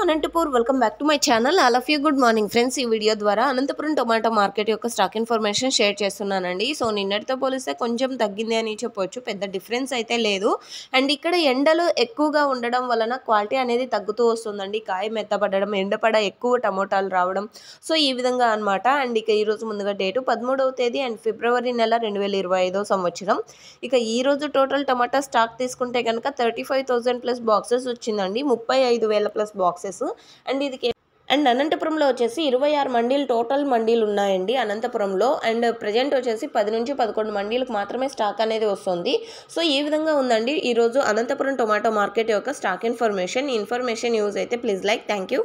Anantapur welcome back to my channel. All of you good morning friends. ఈ video ద్వారా Anantapuram tomato market యొక్క stock information share చేస్తున్నానండి. So నిన్నటితో పోలిస్తే కొంచెం తగ్గింది అని చెప్పొచ్చు, పెద్ద డిఫరెన్స్ అయితే లేదు. అండ్ ఇక్కడ ఎండలు ఎక్కువగా ఉండడం వలన క్వాలిటీ అనేది తగ్గుతూ వస్తుందండి. కాయ మెత్తపడడం, ఎండపడ ఎక్కువ టమోటాలు రావడం, సో ఈ విధంగా అనమాట. అండ్ ఇక ఈరోజు ముందుగా డేటు 13వ తేదీ అండ్ ఫిబ్రవరి నెల 2025 సంవత్సరం. ఇక ఈరోజు టోటల్ టమాటా స్టాక్ తీసుకుంటే కనుక 35,000 ప్లస్ బాక్సెస్ వచ్చిందండి, 35,000 ప్లస్ బాక్సెస్. అండ్ ఇది అండ్ అనంతపురంలో వచ్చేసి 26 మండీలు టోటల్ మండీలు ఉన్నాయండి అనంతపురంలో. అండ్ ప్రజెంట్ వచ్చేసి 10 నుంచి 11 మండీలకు మాత్రమే స్టాక్ అనేది వస్తుంది. సో ఈ విధంగా ఉందండి ఈరోజు అనంతపురం టొమాటో మార్కెట్ యొక్క స్టాక్ ఇన్ఫర్మేషన్. ఈ ఇన్ఫర్మేషన్ యూజ్ అయితే ప్లీజ్ లైక్. Thank you.